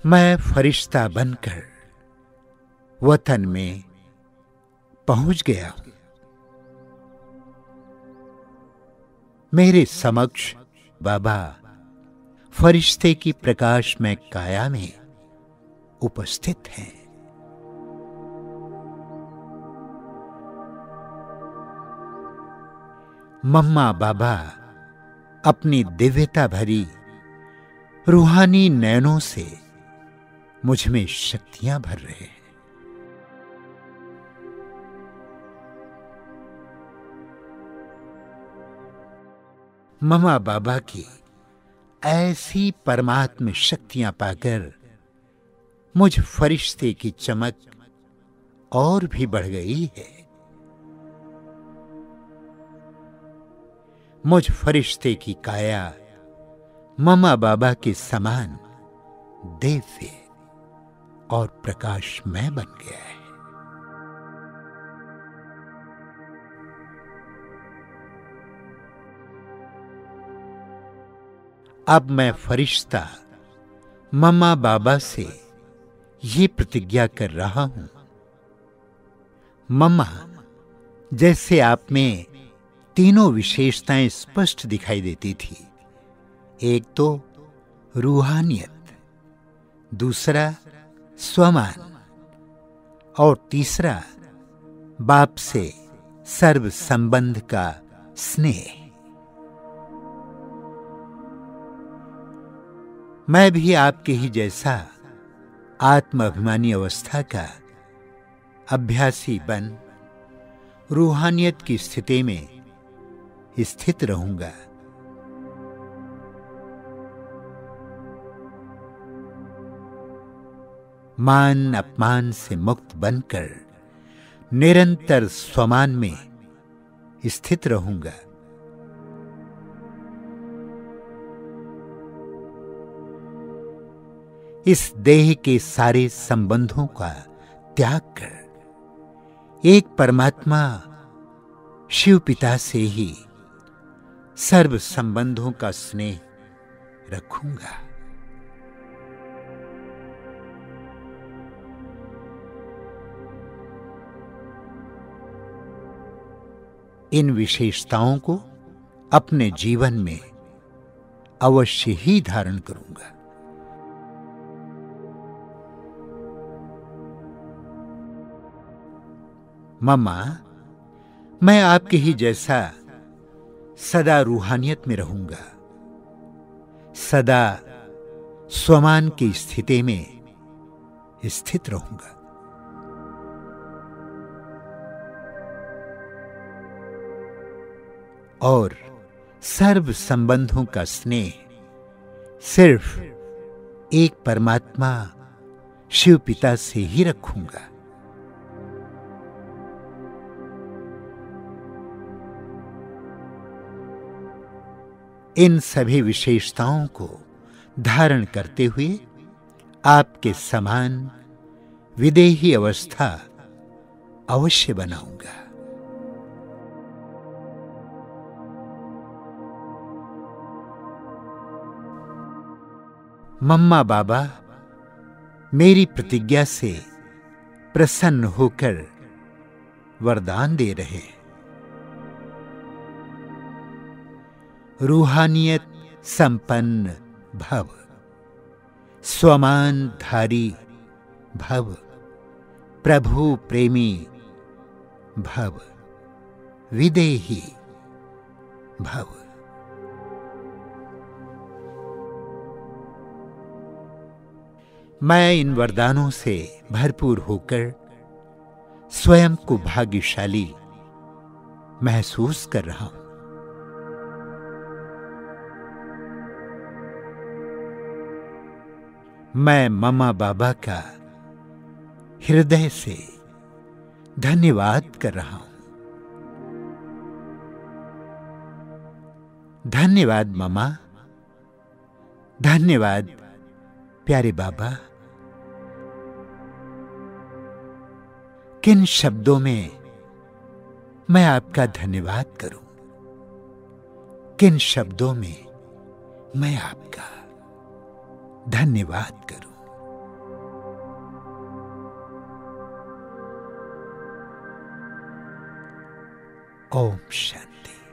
मैं फरिश्ता बनकर वतन में पहुंच गया हूं। मेरे समक्ष बाबा फरिश्ते की प्रकाशमय काया में उपस्थित हैं। मम्मा बाबा अपनी दिव्यता भरी रूहानी नयनों से मुझ में शक्तियां भर रहे हैं। मम्मा बाबा की ऐसी परमात्म शक्तियां पाकर मुझ फरिश्ते की चमक और भी बढ़ गई है। मुझ फरिश्ते की काया मम्मा बाबा के समान दिव्य और प्रकाशमय बन गया है। अब मैं फरिश्ता मम्मा बाबा से ये प्रतिज्ञा कर रहा हूं। मम्मा, जैसे आप में तीनों विशेषताएं स्पष्ट दिखाई देती थी, एक तो रूहानियत, दूसरा स्वमान और तीसरा बाप से सर्व संबंध का स्नेह, मैं भी आपके ही जैसा आत्माभिमानी अवस्था का अभ्यासी बन रूहानियत की स्थिति में स्थित रहूंगा। मान अपमान से मुक्त बनकर निरंतर स्वमान में स्थित रहूंगा। इस देह के सारे संबंधों का त्याग कर एक परमात्मा शिव पिता से ही सर्व संबंधों का स्नेह रखूंगा। इन विशेषताओं को अपने जीवन में अवश्य ही धारण करूंगा। मम्मा, मैं आपके ही जैसा सदा रूहानियत में रहूंगा, सदा स्वमान की स्थिति में स्थित रहूंगा। और सर्व संबंधों का स्नेह सिर्फ एक परमात्मा शिव पिता से ही रखूंगा। इन सभी विशेषताओं को धारण करते हुए आपके समान विदेही अवस्था अवश्य बनाऊंगा। मम्मा बाबा मेरी प्रतिज्ञा से प्रसन्न होकर वरदान दे रहे हैं। रूहानियत संपन्न भव, स्वमान धारी भव, प्रभु प्रेमी भव, विदेही भव। मैं इन वरदानों से भरपूर होकर स्वयं को भाग्यशाली महसूस कर रहा हूं। मैं मम्मा बाबा का हृदय से धन्यवाद कर रहा हूं। धन्यवाद मम्मा, धन्यवाद प्यारे बाबा। किन शब्दों में मैं आपका धन्यवाद करूं, किन शब्दों में मैं आपका धन्यवाद करूं। ओम शांति।